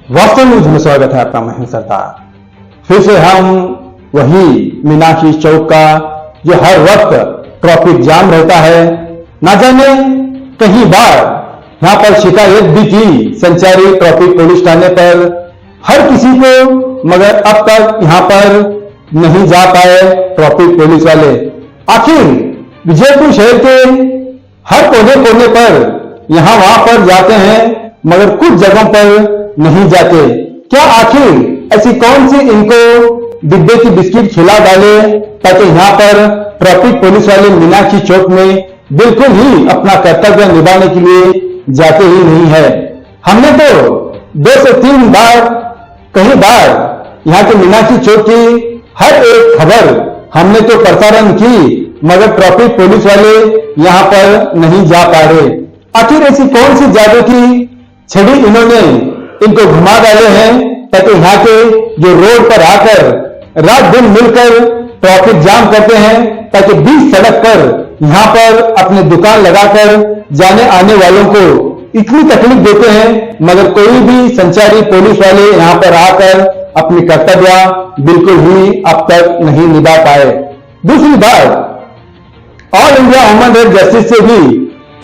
वास्तव न्यूज में स्वागत है आपका महेंद्र सरदार। फिर से हम वही मीनाक्षी चौक का जो हर वक्त ट्रैफिक जाम रहता है, ना जाने कई बार यहां पर शिकायत भी की संचारी ट्रैफिक पुलिस थाने पर हर किसी को, मगर अब तक यहां पर नहीं जा पाए ट्रैफिक पुलिस वाले। आखिर विजयपुर शहर के हर कोने कोने पर यहां वहां पर जाते हैं, मगर कुछ जगहों पर नहीं जाते। क्या आखिर ऐसी कौन सी इनको डिब्बे की बिस्किट खिला डाले ताकि यहां पर ट्रैफिक पुलिस वाले मीनाक्षी चौक में बिल्कुल ही अपना कर्तव्य निभाने के लिए जाते ही नहीं है। हमने तो 2 से 3 बार कई बार यहां के मीनाक्षी चौक की हर एक खबर हमने तो प्रसारण की, मगर ट्रैफिक पुलिस वाले यहां पर नहीं जा पा रहे। आखिर ऐसी कौन सी जादू की छड़ी इन्होंने इनको घुमा डाले हैं ताकि यहाँ के जो रोड पर आकर रात दिन मिलकर ट्रैफिक जाम करते हैं, ताकि बीच सड़क पर यहाँ पर अपने दुकान लगाकर जाने आने वालों को इतनी तकलीफ देते हैं, मगर कोई भी संचारी पुलिस वाले यहाँ पर आकर अपनी कर्तव्य बिल्कुल ही अब तक नहीं निभा पाए। दूसरी बात, all India human right justice से भी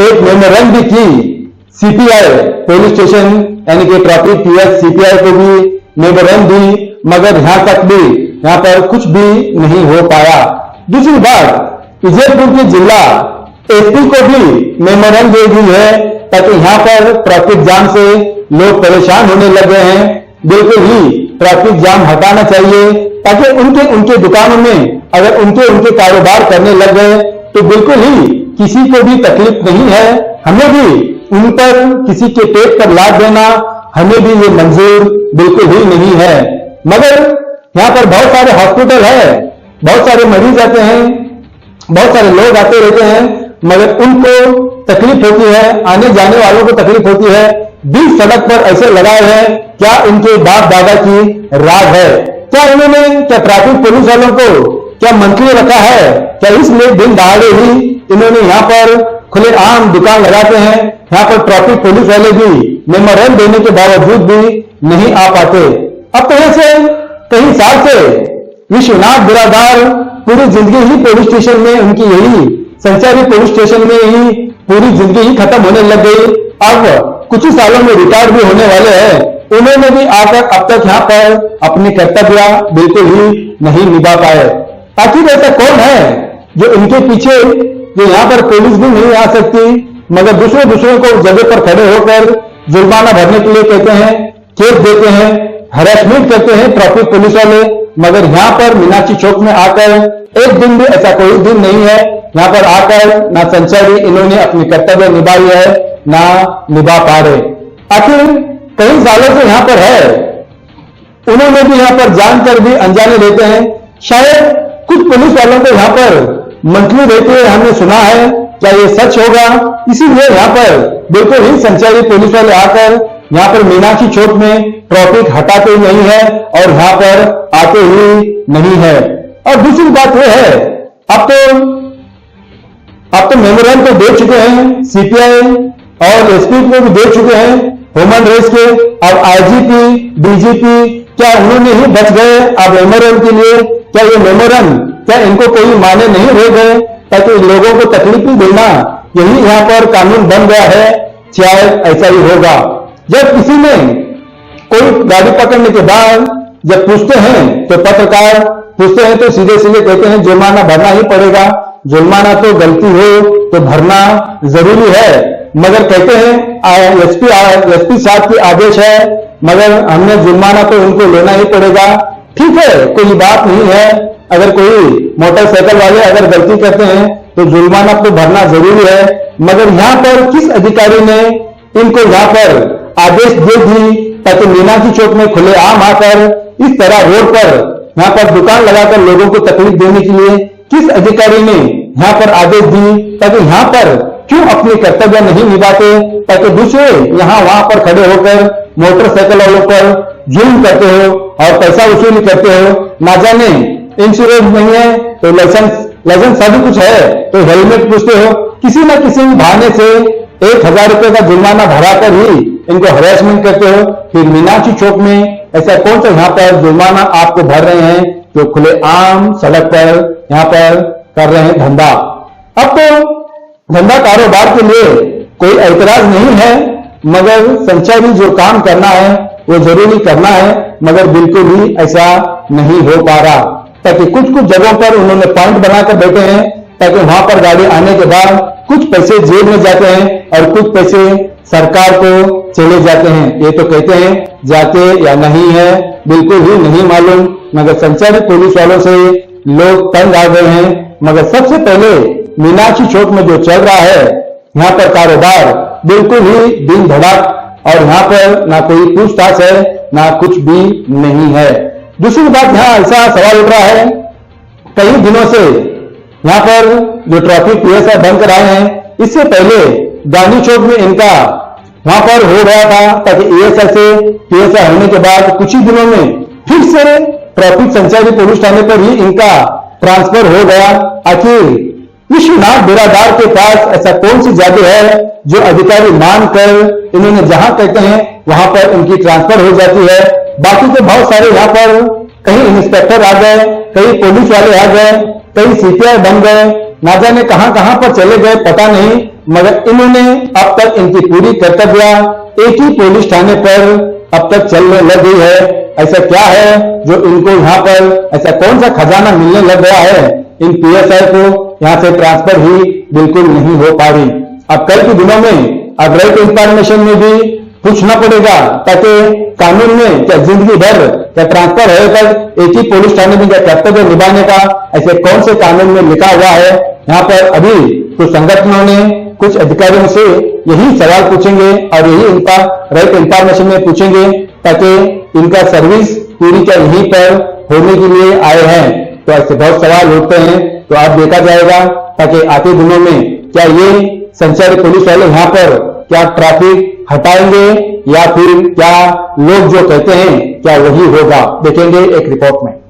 एक मेमोरेंडम भी की सीपीआई पुलिस स्टेशन यानी कि ट्रैफिक पीएस सीपीआई को भी मेमोरेंडम दी, मगर यहां तक भी यहां पर कुछ भी नहीं हो पाया। दूसरी बात, विजयपुर के जिला एसपी को भी मेमोरेंडम दे दी है ताकि यहां पर ट्रैफिक जाम से लोग परेशान होने लगे हैं। बिल्कुल ही ट्रैफिक जाम हटाना चाहिए ताकि उनके दुकानों में अगर उनके कारोबार करने लग गए तो बिल्कुल ही किसी को भी तकलीफ नहीं है। हमें भी उन पर किसी के पेट पर लाद देना हमें भी ये मंजूर बिल्कुल ही नहीं है। मगर यहाँ पर बहुत सारे हॉस्पिटल है, बहुत सारे मरीज आते हैं, बहुत सारे लोग आते रहते हैं, मगर उनको तकलीफ होती है, आने जाने वालों को तकलीफ होती है। बीच सड़क पर ऐसे लगाए हैं, क्या इनके बाप दादा की राज है? क्या ट्रैफिक पुलिस वालों को क्या मंत्री रखा है? क्या इसलिए दिन दहाड़े ही इन्होंने यहाँ पर खुले आम दुकान लगाते हैं? यहाँ पर ट्रैफिक पुलिस वाले भी मेमोरेंडम देने के बावजूद भी नहीं आ पाते। अब तो ऐसे कई साल से विश्वनाथ बिरादार पूरी जिंदगी ही पुलिस स्टेशन में, उनकी यही संचारी पुलिस स्टेशन में ही पूरी जिंदगी ही खत्म होने लग गई। अब कुछ ही सालों में रिटायर भी होने वाले हैं। उन्होंने भी आकर अब तक यहाँ पर अपने कर्तव्य बिल्कुल ही नहीं निभा पाए। आखिर ऐसा कौन है जो इनके पीछे, जो यहाँ पर पुलिस भी नहीं आ सकती, मगर दूसरे को जगह पर खड़े होकर जुर्माना भरने के लिए कहते हैं, केस देते हैं, हरासमेंट करते हैं ट्रैफिक पुलिस वाले। मगर यहाँ पर मीनाक्षी चौक में आकर एक दिन भी ऐसा कोई दिन नहीं है यहाँ पर आकर ना संचारी इन्होंने अपनी कर्तव्य निभाई है ना निभा पा रहे। आखिर कई सालों से यहाँ पर है, उन्होंने भी यहाँ पर जानकर भी अनजाने रहते हैं। शायद कुछ पुलिस वालों को यहाँ पर मंथली रहते हुए हमने सुना है, क्या ये सच होगा? इसीलिए यहाँ पर बिल्कुल ही संचारी पुलिस वाले आकर यहाँ पर मीनाक्षी चौक में ट्रैफिक हटाते ही नहीं है और यहाँ पर आते ही नहीं है। और दूसरी बात यह है, अब तो मेमोरेंडम तो दे चुके हैं सीपीआई और एसपी को भी दे चुके हैं ह्यूमन राइट्स के। अब आईजीपी डीजीपी क्या उन्होंने ही बच गए अब मेमोरेंडम के लिए? क्या ये मेमोरेंडम क्या इनको कोई माने नहीं रह गए ताकि लोगों को तकलीफ ही देना यही यहाँ पर कानून बन गया है? शायद ऐसा ही होगा। जब किसी ने कोई गाड़ी पकड़ने के बाद जब पूछते हैं तो पत्रकार पूछते हैं तो सीधे कहते हैं जुर्माना भरना ही पड़ेगा। जुर्माना तो गलती हो तो भरना जरूरी है, मगर कहते हैं एसपी साहब की आदेश है, मगर हमने जुर्माना तो उनको लेना ही पड़ेगा। ठीक है, कोई बात नहीं है, अगर कोई मोटरसाइकिल वाले अगर गलती करते हैं तो जुर्माना तो भरना जरूरी है, मगर यहाँ पर किस अधिकारी ने इनको यहाँ पर आदेश दे दी ताकि मीनाक्षी चौक में खुले आम आकर इस तरह रोड पर यहाँ पर दुकान लगाकर लोगों को तकलीफ देने के लिए किस अधिकारी ने यहाँ पर आदेश दी? ताकि यहाँ पर क्यों अपने कर्तव्य नहीं निभाते, ताकि दूसरे यहाँ वहां पर खड़े होकर मोटरसाइकिल वालों पर जुल्म करते हो और पैसा वसूली करते हो। ना जाने इंश्योरेंस नहीं है तो लाइसेंस सभी कुछ है तो हेलमेट पूछते हो, किसी न किसी बहाने से 1000 रुपए का जुर्माना भराकर ही इनको हरासमेंट करते हो, फिर मीनाक्षी चौक में ऐसा कौन सा यहाँ पर जुर्माना आपको भर रहे हैं जो खुले आम सड़क पर यहाँ पर कर रहे हैं धंधा। अब तो धंधा कारोबार के लिए कोई ऐतराज नहीं है, मगर संचारी जो काम करना है वो जरूरी करना है, मगर बिल्कुल भी ऐसा नहीं हो पा रहा। ताकि कुछ कुछ जगहों पर उन्होंने पॉइंट बनाकर बैठे हैं, ताकि वहां पर गाड़ी आने के बाद कुछ पैसे जेब में जाते हैं और कुछ पैसे सरकार को चले जाते हैं। ये तो कहते हैं जाते या नहीं है बिल्कुल ही नहीं मालूम, मगर संचारी पुलिस वालों से लोग तंग आ गए हैं। मगर सबसे पहले मीनाक्षी चौक में जो चल रहा है यहाँ पर कारोबार बिल्कुल ही दिन धड़क, और यहाँ पर ना कोई पूछताछ है ना कुछ भी नहीं है। दूसरी बात, यहाँ ऐसा सवाल उठ रहा है कई दिनों से यहाँ पर जो ट्रैफिक पीएसआई बनकर आए हैं, इससे पहले गांधी चौक में इनका वहां पर हो गया था, ताकि एएसआई से पीएसआई होने के बाद कुछ ही दिनों में फिर से ट्रैफिक संचारी पुलिस थाने पर ही इनका ट्रांसफर हो गया। आखिर विश्वनाथ बिरादार के पास ऐसा कौन सी जादू है जो अधिकारी मानकर इन्होंने जहां कहते हैं वहां पर इनकी ट्रांसफर हो जाती है। बाकी के बहुत सारे यहाँ पर कहीं इंस्पेक्टर आ गए, कई पुलिस वाले आ गए, कई सीपीआई बन गए, ना जाने कहां पर चले गए पता नहीं, मगर इन्होंने अब तक इनकी पूरी कर्तव्य एक ही पुलिस थाने पर अब तक चलने लग गई है। ऐसा क्या है जो इनको यहाँ पर ऐसा कौन सा खजाना मिलने लग गया है, इन पीएसआई को यहाँ से ट्रांसफर ही बिल्कुल नहीं हो पा रही। अब कल के दिनों में अब राइट इंफॉर्मेशन में भी पूछना पड़ेगा, ताकि कानून में क्या जिंदगी भर क्या ट्रांसफर है तक एक ही पुलिस थाने में क्या कर्तव्य निभाने का ऐसे कौन से कानून में लिखा हुआ है। यहाँ पर अभी कुछ संगठनों ने कुछ अधिकारियों से यही सवाल पूछेंगे और यही इनका राइट इंफॉर्मेशन में पूछेंगे, ताकि इनका सर्विस पूरी क्या यहीं पर होने के लिए आए हैं। तो ऐसे बहुत सवाल उठते हैं, तो आप देखा जाएगा ताकि आते दिनों में क्या ये संचारी पुलिस वाले यहाँ पर क्या ट्रैफिक हटाएंगे या फिर क्या लोग जो कहते हैं क्या वही होगा, देखेंगे एक रिपोर्ट में।